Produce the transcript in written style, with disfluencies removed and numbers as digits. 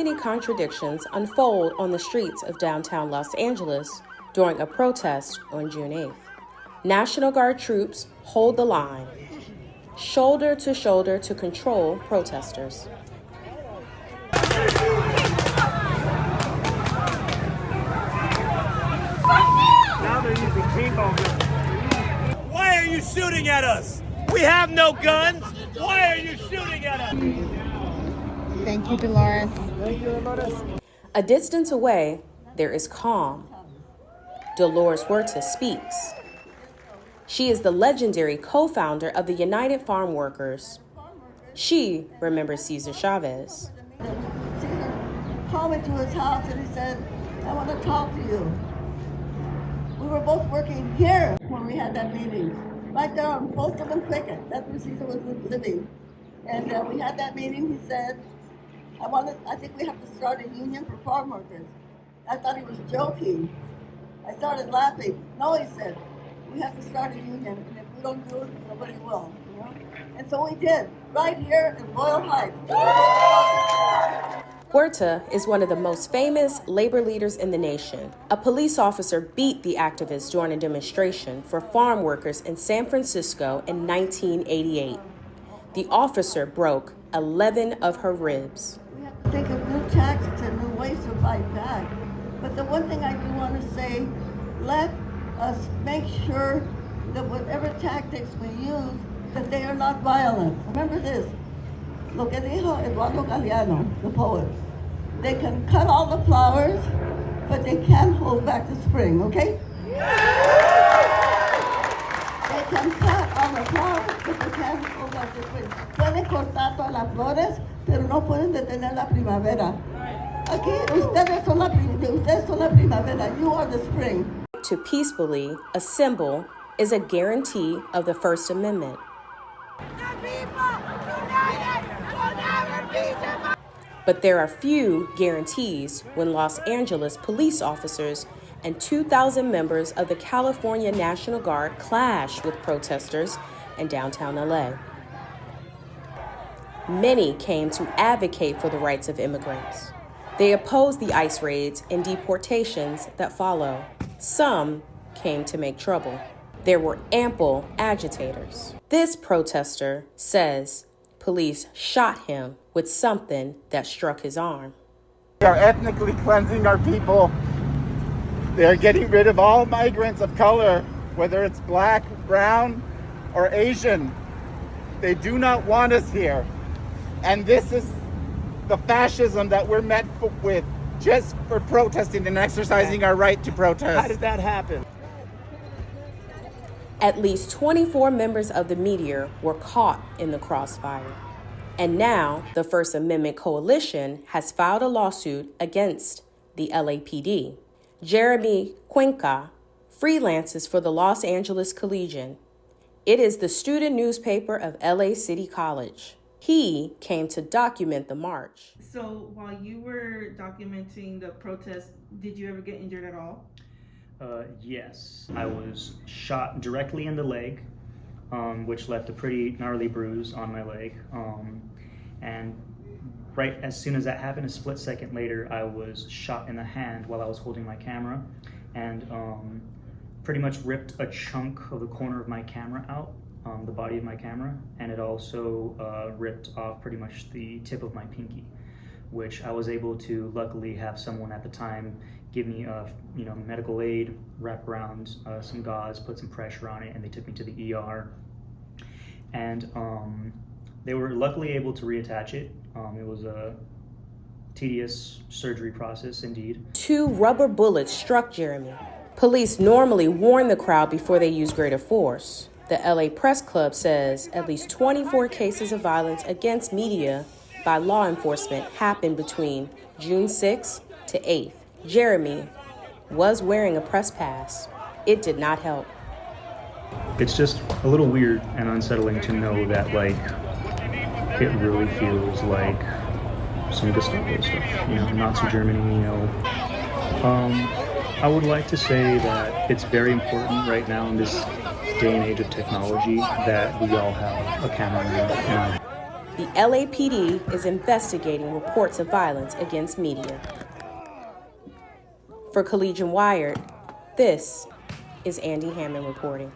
many contradictions unfold on the streets of downtown Los Angeles during a protest on June 8th. National Guard troops hold the line, shoulder to control protesters. Now they're using paintball guns. Why are you shooting at us? We have no guns. Why are you shooting at us? Thank you, Dolores. Thank you, Dolores. A distance away, there is calm. Dolores Huerta speaks. She is the legendary co-founder of the United Farm Workers. She remembers Cesar Chavez. Cesar called me to his house and he said, I want to talk to you. We were both working here when we had that meeting, right there on Postal and Cricket. That's where Cesar was living. And we had that meeting. He said, I think we have to start a union for farm workers. I thought he was joking. I started laughing. No, he said, we have to start a union, and if we don't do it, nobody will, you know? And so we did, right here in Boyle Heights. Huerta is one of the most famous labor leaders in the nation. A police officer beat the activists during a demonstration for farm workers in San Francisco in 1988. The officer broke 11 of her ribs. We have to think of new tactics and new ways to fight back. But the one thing I do want to say, let us make sure that whatever tactics we use, that they are not violent. Remember this, lo que dijo Eduardo Galeano, the poet. They can cut all the flowers, but they can't hold back the spring, okay? They can cut all the flowers, but they can't hold back the spring. Pueden cortar todas las flores, pero no pueden detener la primavera. Aquí, ustedes son la primavera, you are the spring. To peacefully assemble is a guarantee of the First Amendment. But there are few guarantees when Los Angeles police officers and 2,000 members of the California National Guard clash with protesters in downtown LA. Many came to advocate for the rights of immigrants. They opposed the ICE raids and deportations that follow. Some came to make trouble. There were ample agitators. This protester says police shot him with something that struck his arm. They are ethnically cleansing our people. They are getting rid of all migrants of color, whether it's black, brown, or Asian. They do not want us here. And this is the fascism that we're met with just for protesting and exercising our right to protest. How did that happen? At least 24 members of the media were caught in the crossfire. And now the First Amendment Coalition has filed a lawsuit against the LAPD. Jeremy Cuenca freelances for the Los Angeles Collegian. It is the student newspaper of LA City College. He came to document the march. So while you were documenting the protest, did you ever get injured at all? Yes. I was shot directly in the leg, which left a pretty gnarly bruise on my leg. And right as soon as that happened, a split second later, I was shot in the hand while I was holding my camera, and pretty much ripped a chunk of the corner of my camera out, the body of my camera, and it also ripped off pretty much the tip of my pinky, which I was able to luckily have someone at the time give me medical aid, wrap around some gauze, put some pressure on it, and they took me to the ER. And they were luckily able to reattach it. It was a tedious surgery process indeed. 2 rubber bullets struck Jeremy. Police normally warn the crowd before they use greater force. The LA Press Club says at least 24 cases of violence against media by law enforcement happened between June 6th to 8th. Jeremy was wearing a press pass. It did not help. It's just a little weird and unsettling to know that, like, it really feels like some Gestapo stuff, Nazi Germany, I would like to say that it's very important right now in this day and age of technology that we all have a camera in our The LAPD is investigating reports of violence against media. For Collegian Wired, this is Andy Hammond reporting.